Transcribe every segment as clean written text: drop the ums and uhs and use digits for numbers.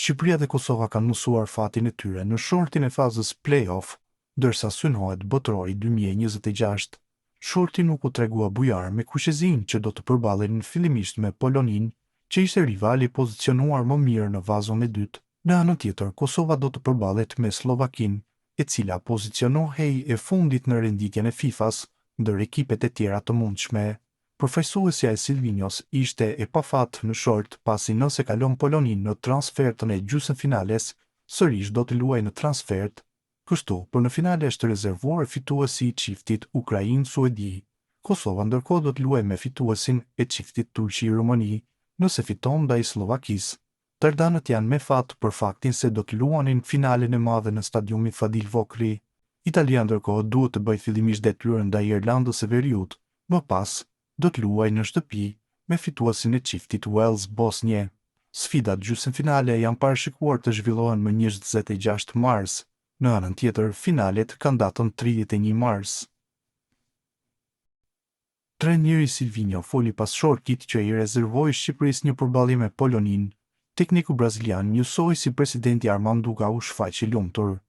Shqipëria dhe Kosova kanë mësuar fatin e tyre në shortin e fazës play-off, dërsa synohet botërori 2026. Shorti nuk u tregua bujar me kushezin që do të përballin fillimisht me Polonin, që ishte rivali pozicionuar më mirë në vazon e dytë. Në anën tjetër, Kosova do të përballet me Slovakin, e cila pozicionohej e fundit në renditjen e FIFA-s, ndër ekipet e tjera të mundshme. Përfaqësuesja e Silvinios ishte e pafat në short pasi nëse kalon Polonin në transfertën e gjysmëfinales, sërish do të luajë në transfert. Kështu, për në finale është rezervuar fituesi i çiftit Ukrainë-Suedi. Kosova ndërkohë do të luajë me fituesin e çiftit Turqi-Rumani, nëse fiton ndaj Slovakisë. Të ardhanët janë me fat për faktin se do të luanin finalen e madhe në stadiumin Fadil Vokri. Italia ndërkohë duhet të bëjë fillimisht detyrën ndaj Irlandës së Veriut, më pas do të luajë në shtëpi me fituesin e çiftit Wales-Bosnje. Sfidat gjysmëfinale janë parashikuar të zhvillohen më 26 mars. Në anën tjetër, finalet kanë datën 31 mars. Trajneri Silvinio foli pas shortit që i rezervoi Shqipërisë një përballje me Polonin. Tekniku brazilian njësoi si presidenti Armand Duka u shfaqi lumtur.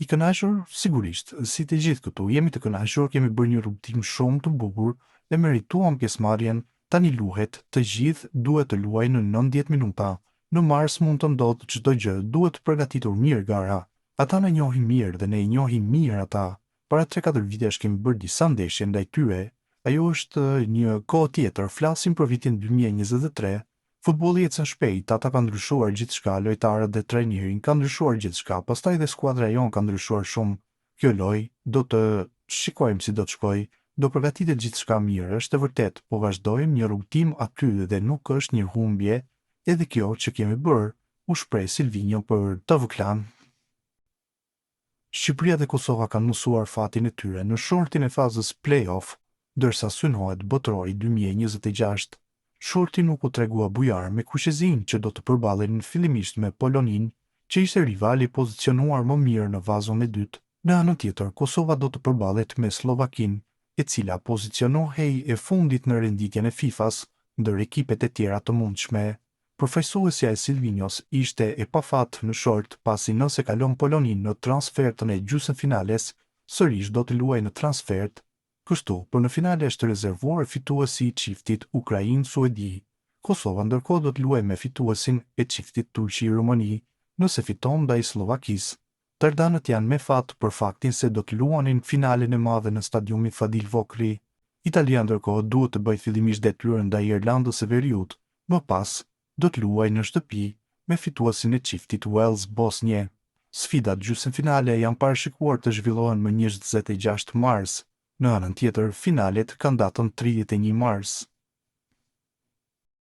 I kënaqur, sigurisht, si të gjithë këtu, jemi të kënaqur, kemi bërë një rrugtim shumë të bukur dhe merituam pjesëmarrjen. Tani luhet, të gjithë duhet të luajnë në 90 minuta. Në mars mund të ndodhë çdo gjë, duhet të përgatitur mirë gara. Ata na njohin mirë dhe ne i njohim mirë ata. Para 3-4 vitesh kemi bërë disa ndeshje ndaj tyre. Ajo është një kohë tjetër, flasim për vitin 2023. Futbolli ecën shpejt, ata kanë ndryshuar gjithçka, lojtarët dhe trajnerin kanë ndryshuar gjithçka, pastaj dhe skuadra jon ka ndryshuar shumë. Kjo lojë do të shikojmë si do të shkojë, do përgatitet gjithçka mirë, është e vërtet, po vazhdojmë një rrugtim aty dhe nuk është një humbje, edhe kjo që kemi bërë, u shpreh Silvinio për TV-klan. Shqipëria dhe Kosova kanë mësuar fatin e tyre në shortin e fazës play-off, dërsa synohet botërori 2026. Shorti nuk u tregua bujar me kushezin që do të përballin fillimisht me Polonin, që ishte rivali pozicionuar më mirë në vazon e dytë. Në anën tjetër, Kosova do të përballet me Slovakin, e cila pozicionohej e fundit në renditjen e FIFA-s, ndër ekipet e tjera të mundshme. Përfaqësuesja e Silvinios ishte e pafat në short pasi nëse kalon Polonin në transfertën e gjysmëfinales, sërish do të luajë në transfert. Kështu, për në finale është rezervuar fituesi i çiftit Ukrainë-Suedi. Kosova ndërkohë do të luajë me fituesin e çiftit Turqi-Rumani, nëse fiton ndaj Slovakisë. Të ardhanët janë me fat për faktin se do të luanin finalen e madhe në stadiumin Fadil Vokri. Italia ndërkohë duhet të bëjë fillimisht detyrën ndaj Irlandës së Veriut, më pas do të luajë në shtëpi me fituesin e çiftit Wales-Bosnje. Sfidat gjysmëfinale janë parashikuar të zhvillohen më 26 mars. Në anën tjetër, finalet kanë datën 31 mars.